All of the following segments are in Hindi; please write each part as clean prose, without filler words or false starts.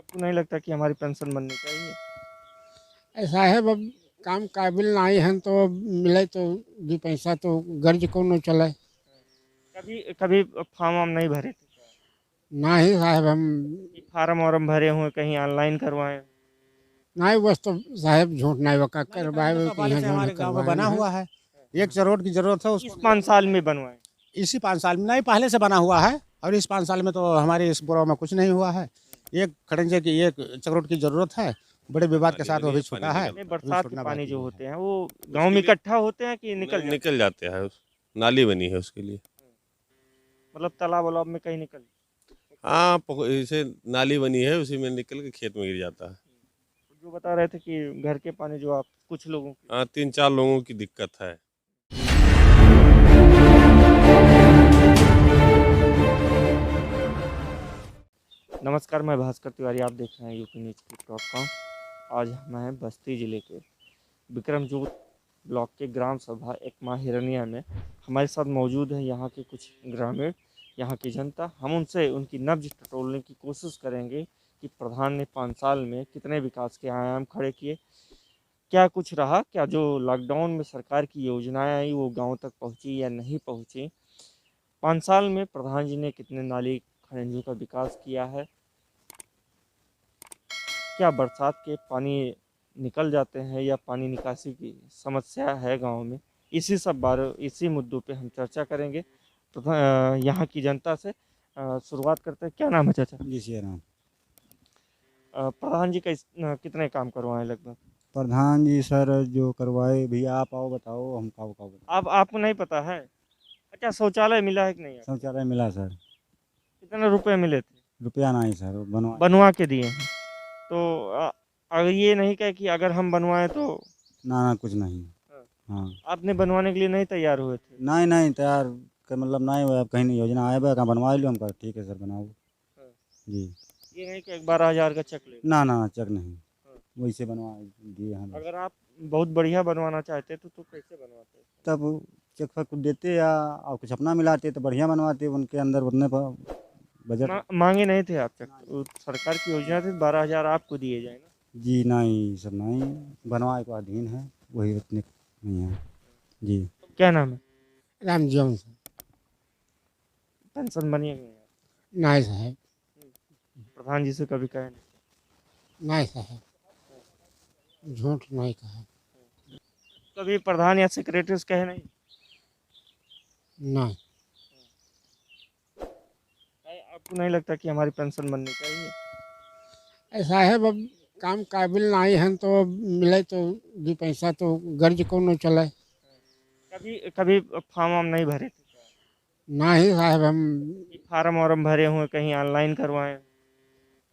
आपको नहीं लगता कि हमारी पेंशन बननी चाहिए? ऐसा है अब काम काबिल नहीं है तो मिले तो भी पैसा तो गर्ज को न चले। कभी कभी फॉर्म वार्म नहीं भरे थे क्या? ना ही साहब हम कि फार्म वार्म भरे हुए कहीं ऑनलाइन करवाएं? नहीं बस तो साहब झूठ नहीं वका नाली खड़ंजा करवाए तो कि पहले यहाँ से जो है हमारे गांव में करवाए बना न है। हुआ है। 1 करोड़ की जरूरत है इस उसको। 5 साल में बनवाएं? इसी 5 साल में नहीं, पहले से बना हुआ है। और इस 5 साल में तो हमारे इस बुराव में कुछ नहीं हुआ है। एक खड़ंजे की 1 करोड़ की जरूरत है। बड़े विवाद के साथ वो भी छूटा है, नहीं, अभी बरसात के छूटना पानी बाकी जो भी है। होते हैं वो गांव में इकट्ठा होते हैं कि निकल जाते हैं? निकल जाते हैं। नाली बनी है उसके लिए। मतलब तालाब वालाब में कहीं निकल? हाँ, इसे नाली बनी है, उसी में निकल के खेत में गिर जाता है। जो बता रहे थे कि घर के पानी जो आप कुछ लोगों की। हाँ, 3-4 लोगों की दिक्कत है। नमस्कार, मैं भास्कर तिवारी, आप देख रहे हैं यूपी न्यूज .com। आज मैं हैं बस्ती ज़िले के विक्रमजोत ब्लॉक के ग्राम सभा एकमा हिरनिया में। हमारे साथ मौजूद है यहाँ के कुछ ग्रामीण, यहाँ की जनता। हम उनसे उनकी नब्ज टटोलने की कोशिश करेंगे कि प्रधान ने 5 साल में कितने विकास के आयाम खड़े किए, क्या कुछ रहा, क्या जो लॉकडाउन में सरकार की योजनाएं आई वो गांव तक पहुंची या नहीं पहुंची। 5 साल में प्रधान जी ने कितने नाली खड़ंजों का विकास किया है, क्या बरसात के पानी निकल जाते हैं या पानी निकासी की समस्या है गांव में। इसी मुद्दों पे हम चर्चा करेंगे यहाँ की जनता से। शुरुआत करते हैं, क्या नाम है चाचा? जी सिया राम। प्रधान जी का कितने काम करवाए लगभग? प्रधान जी सर जो करवाए भैया आप आओ बताओ हम का बताओ। आपको नहीं पता है? अच्छा, शौचालय मिला है कि नहीं आपको? शौचालय मिला सर। कितने रुपए मिले थे? रुपया नहीं सर बनवा। बनवा के दिए हैं तो अगर ये नहीं कहे कि अगर हम बनवाएं तो। ना ना कुछ नहीं। हाँ। हाँ आपने बनवाने के लिए नहीं तैयार हुए थे? नहीं नहीं तैयार का मतलब नहीं हुआ कहीं नहीं योजना आए बा कहाँ बनवा लो हम कहा ठीक है सर बनाओ। हाँ। जी ये नहीं कि 12,000 का चेक ले। ना ना चेक नहीं हाँ। वैसे बनवा दिए हम। अगर आप बहुत बढ़िया बनवाना चाहते तो कैसे बनवाते? तब चेक फक देते या और कुछ अपना मिलाते तो बढ़िया बनवाते उनके अंदर उतने पर बजट। मांगे नहीं थे आप चेक? वो सरकार की योजना थी 12,000 आपको दिए जाए ना। जी नहीं सब नहीं बनवाए को अधीन है वही उतने नहीं है जी। क्या नाम है? राम जीवन से पेंशन बनी है कि नहीं? नहीं साहब। प्रधान जी से कभी कहे नहीं? नहीं साहब झूठ नहीं कहा। कभी प्रधान या सेक्रेटरी से कहे नहीं? नहीं आपको नहीं लगता कि हमारी पेंशन बननी चाहिए? ऐसा है अब काम काबिल नहीं है तो मिले तो भी पैसा तो गर्ज को न चले। कभी कभी फॉर्म वार्म नहीं भरे थे क्या? ना ही साहब हम कि फार्म वार्म भरे हुए कहीं ऑनलाइन करवाएं?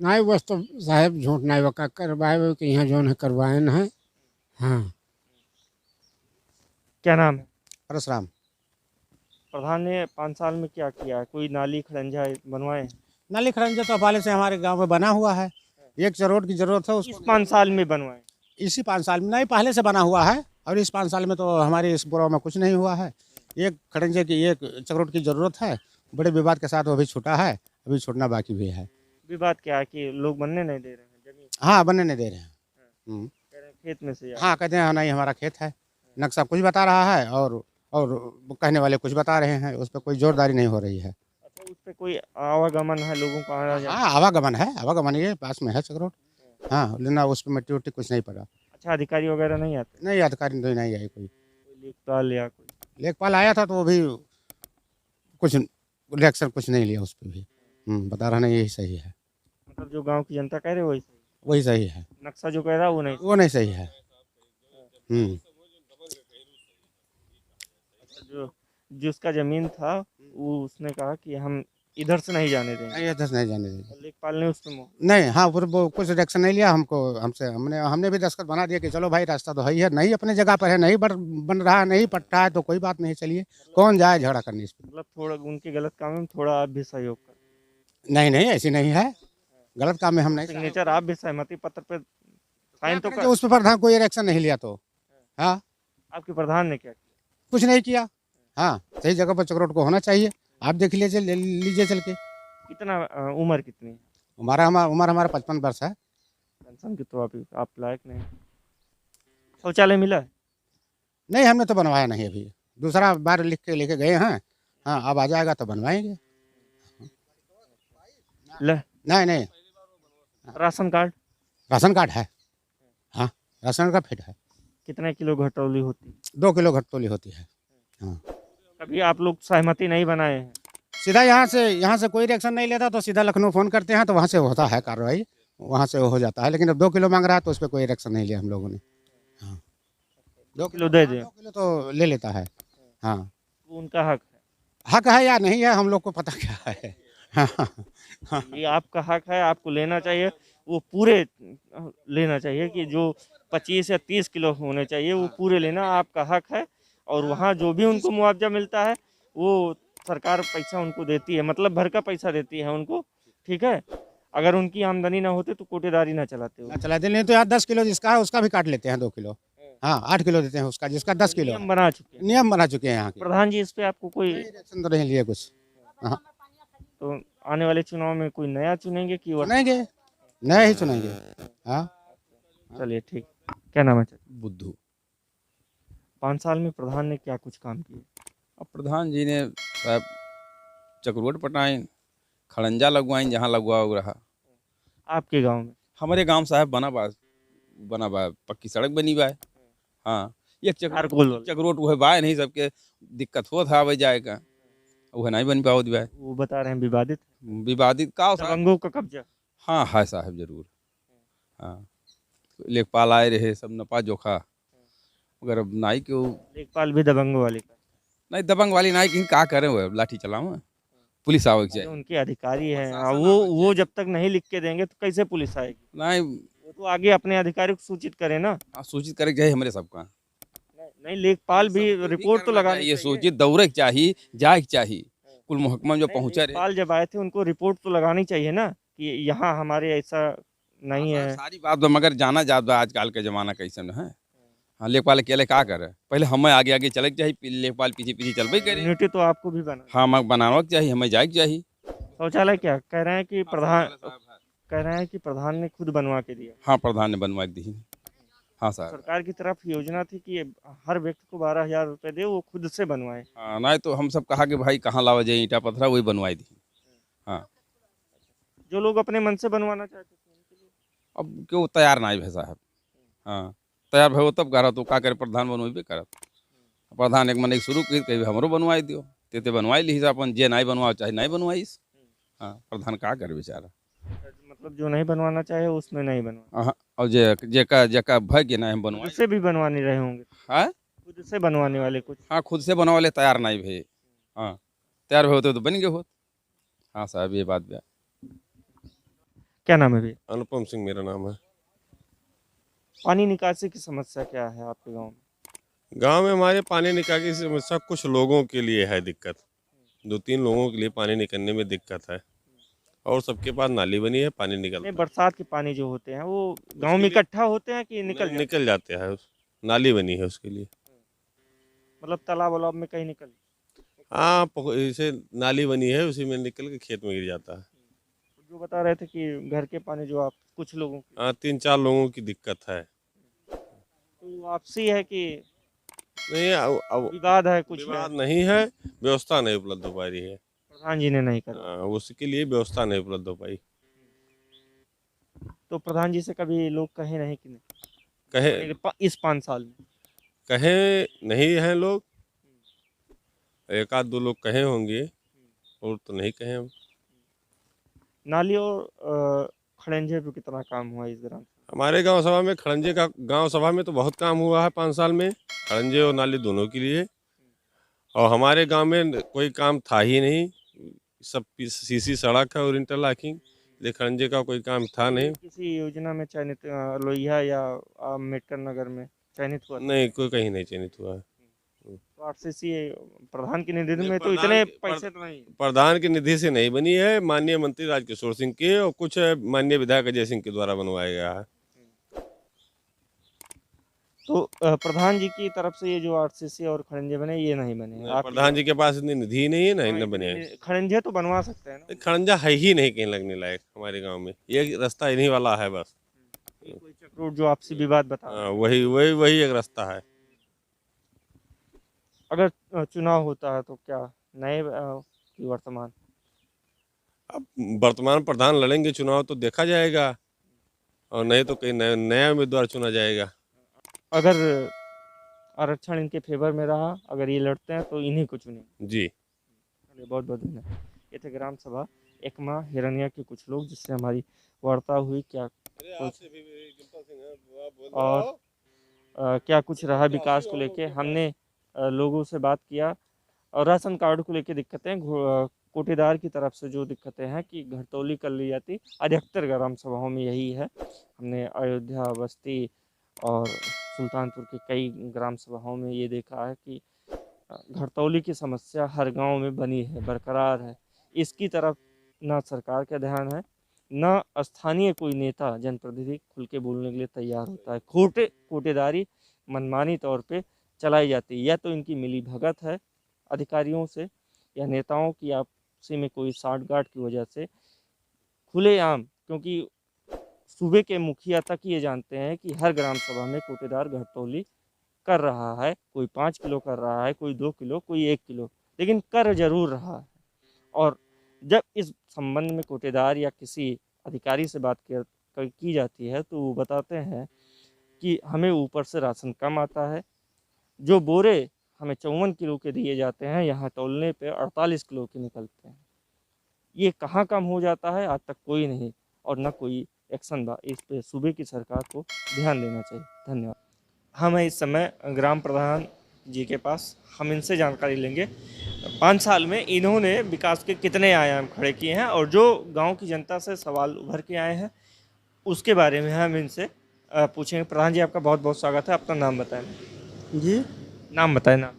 नहीं बस तो साहब झूठ नहीं वका करवाए कि यहाँ जो है करवाए न है। हाँ क्या नाम है? परशुराम। प्रधान ने 5 साल में क्या किया है? कोई नाली खड़ंजा बनवाए? नाली खड़ंजा तो पहले से हमारे गांव में बना हुआ है। 1 करोड़ की जरूरत है इस उसको। 5 साल में बनवाए? इसी 5 साल में नहीं, पहले से बना हुआ है। और इस 5 साल में तो हमारे इस बुराव में कुछ नहीं हुआ है। एक खड़ंजे की 1 करोड़ की जरूरत है। बड़े विवाद के साथ वो भी छूटा है, अभी छूटना बाकी भी है। विवाद क्या है कि लोग बनने नहीं दे रहे हैं जमीन? हाँ, बनने नहीं दे रहे हैं। कह रहे हैं खेत में से हाँ, कहते हैं नहीं हमारा खेत है। नक्शा कुछ बता रहा है और कहने वाले कुछ बता रहे हैं, उस पर कोई जोरदारी नहीं हो रही है। अच्छा, उस पे कोई आवागमन है लोगों का आना जाना? हाँ, आवागमन है, आवागमन ये पास में है 6 करोड़। हाँ, लेना उस पर मिट्टी उट्टी कुछ नहीं पड़ा। अच्छा, अधिकारी वगैरह नहीं आते? नहीं, अधिकारी तो नहीं आई कोई। कोई लेखपाल या कोई? लेखपाल आया था तो वो भी कुछ रिएक्शन कुछ नहीं लिया उस पर भी। बता रहा नहीं यही सही है। मतलब जो गांव की जनता कह रही है वही सही? वही सही है, नक्शा जो कह रहा है वो नहीं? वो नहीं सही है। अच्छा, जो जिसका जमीन था वो उसने कहा कि हम इधर से नहीं जाने देंगे। नहीं, इधर से नहीं जाने देंगे। और लेखपाल ने उस पे नहीं, हाँ, वो कुछ रिएक्शन नहीं लिया हमको। हमने भी दस्तखत बना दिया कि चलो भाई रास्ता तो है ही है, नहीं अपने जगह पर है, नहीं बन रहा, नहीं पट रहा है तो कोई बात नहीं, चलिए कौन जाए झगड़ा करने इस पर। मतलब थोड़ा उनके गलत काम में थोड़ा आप भी सहयोग कर? नहीं नहीं, ऐसी नहीं है, गलत काम में हम नहीं। सिग्नेचर आप भी सहमति पत्र पे साइन तो कर? उस पर प्रधान कोई रिएक्शन नहीं लिया तो। हाँ, आपके प्रधान ने क्या किया? कुछ नहीं किया। हाँ, सही जगह पर 6 करोड़ को होना चाहिए। आप देख लीजिए, ले लीजिए चल के। कितना उम्र कितनी है? उम्र हमारा 55 वर्ष है। पेंशन की तो अभी आप लायक नहीं। शौचालय मिला है? नहीं, हमने तो बनवाया नहीं अभी, दूसरा बार लिख के लेके गए हैं। हाँ, अब आ जाएगा तो बनवाएंगे। ले नहीं नहीं, राशन कार्ड राशन कार्ड है। हाँ, राशन कार्ड फिट है। कितने किलो घटौली होती है? 2 किलो घटतोली होती है। हाँ, कभी आप लोग सहमति नहीं बनाए हैं? सीधा यहाँ से कोई रिएक्शन नहीं लेता तो सीधा लखनऊ फ़ोन करते हैं तो वहाँ से होता है कार्रवाई, वहाँ से हो जाता है। लेकिन अब 2 किलो मांग रहा है तो उस पर कोई रिएक्शन नहीं लिया हम लोगों ने। हाँ, 2 किलो दे दें? 2 किलो तो ले लेता है। हाँ, वो उनका हक हक है या नहीं है हम लोग को पता क्या है। हाँ, हाँ, है, ये आपका हक है, आपको लेना चाहिए। वो पूरे लेना चाहिए कि जो 25 या 30 किलो होने चाहिए वो पूरे लेना आपका हक है। और वहाँ जो भी उनको मुआवजा मिलता है वो सरकार पैसा उनको देती है, मतलब भर का पैसा देती है उनको। ठीक है, अगर उनकी आमदनी ना होते तो कोटेदारी ना चलाते हो। ना चला दे, नहीं तो यार 10 किलो जिसका है उसका भी काट लेते हैं 2 किलो। हाँ, 8 किलो देते हैं उसका जिसका 10 किलो नियम है। बना चुके हैं नियम बना चुके हैं यहाँ के। प्रधान जी। इस पे आपको कोई रिएक्शन तो नहीं लिए कुछ। हाँ, तो आने वाले चुनाव में कोई नया चुनेंगे कि वह? चुनेंगे, नया ही चुनेंगे। हाँ, चलिए ठीक। क्या नाम है? बुद्धू। 5 साल में प्रधान ने क्या कुछ काम किए? अब प्रधान जी ने साहब चकरोट पटाई, खड़ंजा लगवाई जहाँ लगवा रहा। आपके गांव में? हमारे गांव साहब बना बा पक्की सड़क बनी बा है। हाँ, एक चारकोल वाला। चकरोट वह बा नहीं, सबके दिक्कत हो था आवे जाए का, वह नहीं बन पाओ बा। वो बता रहे हैं विवादित विवादित का हो साहब? दबंगों का कब्जा। हाँ है साहब जरूर। हाँ, लेखपाल आए रहे सब नपा जोखा, मगर अब नाई के लेखपाल भी दबंगों वाले का? नहीं, दबंग वाली नाई की का करें, वो लाठी चलाओ, पुलिस आवे के अरे चाहिए। उनके अधिकारी हैं, प्रशासन वो जब तक नहीं लिख के देंगे तो कैसे पुलिस आएगी? नहीं, वो तो आगे अपने अधिकारी को सूचित करे ना। सूचित करे के चाहिए हमारे सबका। नहीं, लेखपाल भी रिपोर्ट तो लगानी ये चाहिए। सूचित दौड़े के चाहिए, जाए के चाहिए। कुल महकमा जो नहीं, पहुंचे रहे। लेखपाल जब आए थे उनको रिपोर्ट तो लगानी चाहिए ना कि यहाँ हमारे ऐसा नहीं है। सारी बात बा, मगर जाना जात बा आजकल के जमाना कैसन है। हाँ, लेखपाल अकेले का करे, पहले हमें आगे आगे चले के चाहिए, लेखपाल पीछे पीछे चलबे करे। यूनिटी तो आपको भी बना। हाँ, हमें बनाना के चाहिए, हमें जाए के चाहिए। शौचालय क्या कह रहे हैं कि प्रधान ने खुद बनवा के दिया? हाँ, प्रधान ने बनवा के दी। हाँ साहब। सरकार की तरफ योजना थी कि हर व्यक्ति को 12,000 रुपए दे, वो खुद से बनवाए। हाँ, नहीं तो हम सब कहा कि भाई कहाँ लावा जाए ईटा पत्थरा, वही बनवाई दी। हाँ, जो लोग अपने मन से बनवाना चाहते थे उनके लिए अब क्यों तैयार ना है साहब। हाँ, तैयार भयो तब करा तो का करे, प्रधान बनवेबे करत। प्रधान एक मन एक शुरू की कही हमरो बनवाई दियो, ते बनवाई ली अपन, जे नहीं बनवाओ चाहे नहीं बनवाईस। हाँ, प्रधान का करे बेचारा। मतलब जो नहीं बनवाना चाहे उसमें नहीं बनवा। हाँ, और जेका भय के नहीं बनवाई। खुद से भी बनवाने रहे होंगे? हाँ, खुद से बनवाने वाले कुछ? हाँ, खुद से बनवा ले, तैयार नहीं भे। हाँ, तैयार भे होते तो बन गए होत। हाँ साहब, ये बात भी। क्या नाम है भैया? अनुपम सिंह मेरा नाम है। पानी निकासी की समस्या क्या है आपके गांव में? गांव में हमारे पानी निकासी की समस्या कुछ लोगों के लिए है दिक्कत, 2-3 लोगों के लिए पानी निकलने में दिक्कत है, और सबके पास नाली बनी है, पानी निकलता नहीं, है। बरसात के पानी जो होते हैं वो गांव में इकट्ठा होते हैं कि निकल जाते हैं, नाली बनी है उसके लिए। मतलब तालाब वालाब में कहीं निकल? हाँ, इसे नाली बनी है, उसी में निकल के खेत में गिर जाता है। जो बता रहे थे कि घर के पानी जो आप कुछ लोगों की, हाँ, 3-4 लोगों की दिक्कत है। तो आपसी है कि नहीं, अब विवाद है? कुछ विवाद है? नहीं है, व्यवस्था नहीं उपलब्ध हो पा रही है। प्रधान जी ने नहीं करा? हाँ, उसके लिए व्यवस्था नहीं उपलब्ध हो पाई। तो प्रधान जी से कभी लोग कहे नहीं कि कहे इस 5 साल में? कहे नहीं हैं लोग, 1-2 लोग कहे होंगे, और तो नहीं कहे हम। नाली और खड़ंजे पे कितना काम हुआ इस दौरान? हमारे गांव सभा में खड़ंजे का गांव सभा में तो बहुत काम हुआ है 5 साल में, खड़ंजे और नाली दोनों के लिए। और हमारे गांव में कोई काम था ही नहीं, सब सीसी सड़क है और इंटरलॉकिंग, इसलिए खड़ंजे का कोई काम था नहीं। किसी योजना में चयनित लोहिया या अम्बेडकर नगर में चयनित हुआ था? नहीं, कोई कहीं नहीं चयनित हुआ है। तो आरसीसी प्रधान के निधि में तो इतने पैसे तो नहीं? प्रधान की निधि से नहीं बनी है, माननीय मंत्री राजकिशोर सिंह के और कुछ माननीय विधायक अजय सिंह के द्वारा बनवाया गया है। तो प्रधान जी की तरफ से ये जो आरसीसी और खड़ंजे बने ये नहीं बने आप प्रधान जी के पास इतनी निधि नहीं है ना, इनने बने हैं। खड़ंजे तो बनवा सकते हैं ना। खड़ंजा है ही नहीं कहीं लगने लायक हमारे गांव में, ये रास्ता इन्हीं वाला है बस। ये कोई चक्रोट जो आपसी विवाद बता रहा है। वही वही वही एक रास्ता है। अगर चुनाव होता है तो क्या नए की वर्तमान अब वर्तमान प्रधान लड़ेंगे चुनाव तो देखा जाएगा, और नहीं तो कहीं नया उम्मीदवार चुना जाएगा। अगर आरक्षण इनके फेवर में रहा, अगर ये लड़ते हैं तो इन्हीं को चुनेंगे। जी चलिए, बहुत बहुत धन्यवाद। ये थे ग्राम सभा एकमा हिरनिया के कुछ लोग जिससे हमारी वार्ता हुई। क्या और क्या कुछ रहा विकास को लेके, हमने लोगों से बात किया। और राशन कार्ड को लेके दिक्कतें कोटेदार की तरफ से जो दिक्कतें हैं कि घरतौली कर ली जाती, अधिकतर ग्राम सभाओं में यही है। हमने अयोध्या, बस्ती और सुल्तानपुर के कई ग्राम सभाओं में ये देखा है कि घरतौली की समस्या हर गांव में बनी है, बरकरार है। इसकी तरफ ना सरकार का ध्यान है, ना स्थानीय कोई नेता जनप्रतिनिधि खुल के बोलने के लिए तैयार होता है। कोटेदारी मनमानी तौर पे चलाई जाती है, या तो इनकी मिली भगत है अधिकारियों से या नेताओं की आपसी में कोई साठगांठ की वजह से खुलेआम, क्योंकि सूबे के मुखिया तक ये जानते हैं कि हर ग्राम सभा में कोटेदार घरतौली कर रहा है। कोई 5 किलो कर रहा है, कोई 2 किलो, कोई 1 किलो, लेकिन कर जरूर रहा है। और जब इस संबंध में कोटेदार या किसी अधिकारी से बात की जाती है तो वो बताते हैं कि हमें ऊपर से राशन कम आता है। जो बोरे हमें 54 किलो के दिए जाते हैं, यहाँ तौलने पे 48 किलो के निकलते हैं। ये कहाँ कम हो जाता है आज तक कोई नहीं, और न कोई एक्शन इस पे सूबे की सरकार को ध्यान देना चाहिए। धन्यवाद। हम इस समय ग्राम प्रधान जी के पास, हम इनसे जानकारी लेंगे 5 साल में इन्होंने विकास के कितने आयाम खड़े किए हैं, और जो गांव की जनता से सवाल उभर के आए हैं उसके बारे में हम इनसे पूछेंगे। प्रधान जी, आपका बहुत बहुत स्वागत है। अपना नाम बताएं। जी, नाम बताएं। नाम?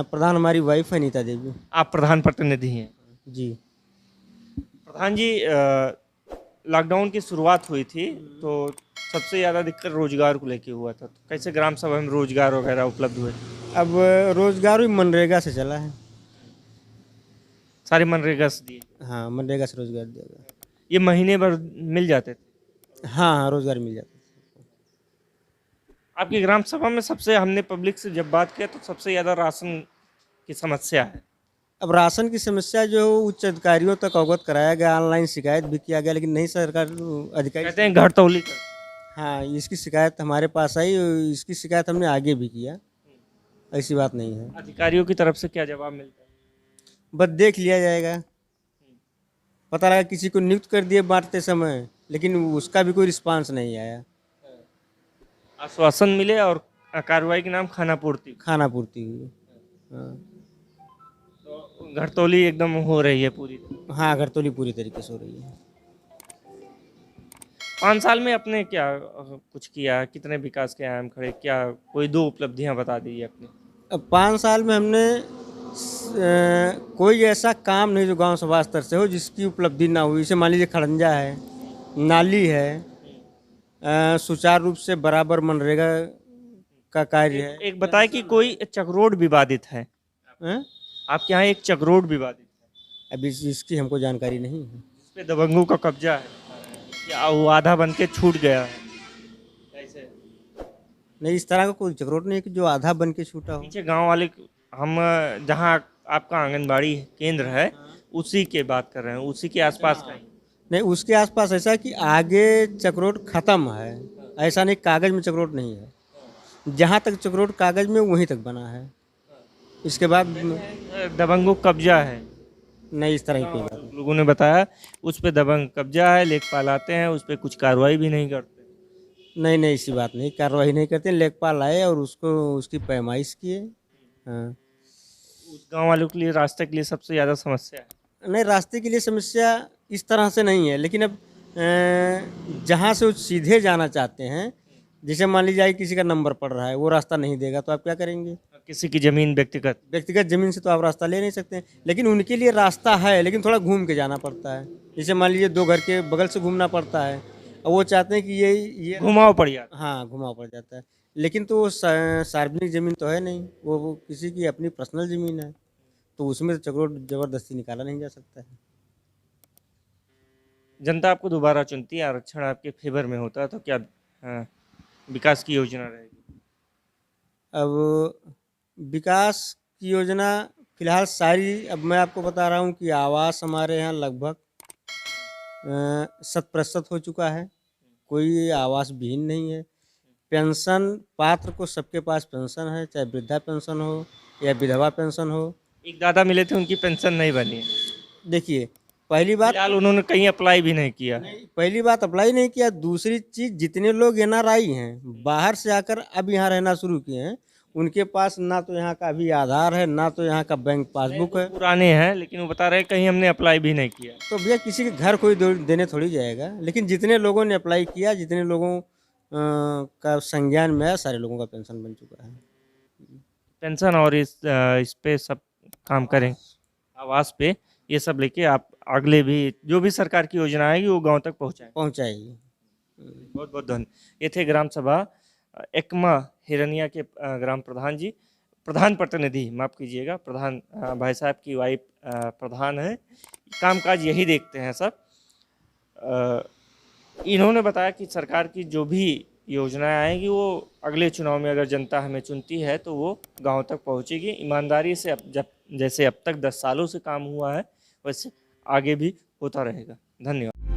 प्रधान हमारी वाइफ है नीता देवी। आप प्रधान प्रतिनिधि हैं? जी। प्रधान जी, लॉकडाउन की शुरुआत हुई थी तो सबसे ज़्यादा दिक्कत रोजगार को लेके हुआ था, तो कैसे ग्राम सभा में रोजगार वगैरह उपलब्ध हुए? अब रोजगार भी मनरेगा से चला है। सारे मनरेगा से दिए? हाँ, मनरेगा से रोजगार दिया गया। ये महीने भर मिल जाते थे? हाँ हाँ, रोजगार मिल जाता है। आपकी ग्राम सभा में सबसे, हमने पब्लिक से जब बात किया तो सबसे ज़्यादा राशन की समस्या है। अब राशन की समस्या जो उच्च अधिकारियों तक अवगत कराया गया, ऑनलाइन शिकायत भी किया गया, लेकिन नहीं सरकार अधिकारी। कहते हैं घरतौली कर। हाँ, इसकी शिकायत हमारे पास आई, इसकी शिकायत हमने आगे भी किया। ऐसी बात नहीं है। अधिकारियों की तरफ से क्या जवाब मिलता है? बस देख लिया जाएगा। पता लगा किसी को नियुक्त कर दिए बांटते समय, लेकिन उसका भी कोई रिस्पांस नहीं आया। आश्वासन मिले और कार्रवाई के नाम खाना पूर्ति। खाना पूर्ति हुई। हाँ तो घरतौली एकदम हो रही है पूरी? हाँ, घरतौली पूरी तरीके से हो रही है। 5 साल में आपने क्या कुछ किया? कितने विकास के आयाम खड़े? क्या कोई 2 उपलब्धियां बता दीजिए अपनी। अब 5 साल में हमने कोई ऐसा काम नहीं जो गांव सभा स्तर से हो जिसकी उपलब्धि ना हुई। जैसे मान लीजिए खड़ंजा है, नाली है, सुचारू रूप से बराबर मनरेगा का कार्य है। एक बताए कि कोई चक्रोड विवादित है? हैं? आपके यहाँ एक चक्रोड विवादित है? अभी इसकी हमको जानकारी नहीं है। इस पे दबंगों का कब्जा है, क्या वो आधा बन के छूट गया है? ऐसे नहीं, इस तरह का कोई चक्रोट नहीं कि जो आधा बन के छूटा हो। नीचे गांव वाले, हम जहाँ आपका आंगनबाड़ी केंद्र है उसी के बात कर रहे हैं, उसी के आसपास का ही? नहीं, उसके आसपास ऐसा कि आगे चक्रोट खत्म है, ऐसा नहीं कागज में चक्रोट नहीं है। जहाँ तक चक्रोट कागज में वहीं तक बना है, इसके बाद दबंगों का कब्जा है। नहीं, इस तरह की कोई बात नहीं। लोगों ने बताया उस पे दबंग कब्जा है, लेखपाल आते हैं, उस पे कुछ कार्रवाई भी नहीं करते। नहीं नहीं, ऐसी बात नहीं, कार्रवाई नहीं करते। लेखपाल आए और उसको उसकी पैमाइश किए। हाँ, उस गांव वालों के लिए, रास्ते के लिए सबसे ज़्यादा समस्या है। नहीं, रास्ते के लिए समस्या इस तरह से नहीं है, लेकिन अब जहाँ से वो सीधे जाना चाहते हैं, जैसे मान लीजिए किसी का नंबर पड़ रहा है, वो रास्ता नहीं देगा तो आप क्या करेंगे? किसी की ज़मीन व्यक्तिगत ज़मीन से तो आप रास्ता ले नहीं सकते हैं, लेकिन उनके लिए रास्ता है, लेकिन थोड़ा घूम के जाना पड़ता है। जैसे मान लीजिए 2 घर के बगल से घूमना पड़ता है, और वो चाहते हैं कि ये घुमाव पड़ जाता है। हाँ, घुमाव पड़ जाता है, लेकिन तो वो सार्वजनिक ज़मीन तो है नहीं, वो किसी की अपनी पर्सनल ज़मीन है, तो उसमें तो चक्रोट ज़बरदस्ती निकाला नहीं जा सकता है। जनता आपको दोबारा चुनती है, आरक्षण आपके फेवर में होता है, तो क्या विकास की योजना रहेगी? अब विकास की योजना फिलहाल सारी, अब मैं आपको बता रहा हूँ कि आवास हमारे यहाँ लगभग 100% हो चुका है, कोई आवास विहीन नहीं है। पेंशन पात्र को सबके पास पेंशन है, चाहे वृद्धा पेंशन हो या विधवा पेंशन हो। एक दादा मिले थे, उनकी पेंशन नहीं बनी है। देखिए, पहली बात फिलहाल उन्होंने कहीं अप्लाई भी नहीं किया। पहली बात अप्लाई नहीं किया। दूसरी चीज़, जितने लोग एनआरआई हैं, बाहर से आकर अब यहाँ रहना शुरू किए हैं, उनके पास ना तो यहाँ का अभी आधार है, ना तो यहाँ का बैंक पासबुक है। पुराने हैं, लेकिन वो बता रहे हैं कहीं हमने अप्लाई भी नहीं किया। तो भैया किसी के घर कोई देने थोड़ी जाएगा, लेकिन जितने लोगों ने अप्लाई किया, जितने लोगों का संज्ञान में है, सारे लोगों का पेंशन बन चुका है। पेंशन और इस पे सब काम करें, आवास पे ये सब लेके आप अगले भी जो भी सरकार की योजना आएगी वो गांव तक पहुंचाएं। पहुँचाएगी। बहुत बहुत धन्यवाद। ये थे ग्राम सभा एकमा हिरनिया के ग्राम प्रधान जी, प्रधान प्रतिनिधि, माफ कीजिएगा, प्रधान भाई साहब की वाइफ प्रधान है। कामकाज यही देखते हैं सब। इन्होंने बताया कि सरकार की जो भी योजनाएं आएंगी वो अगले चुनाव में अगर जनता हमें चुनती है तो वो गांव तक पहुंचेगी। ईमानदारी से जैसे अब तक 10 सालों से काम हुआ है, वैसे आगे भी होता रहेगा। धन्यवाद।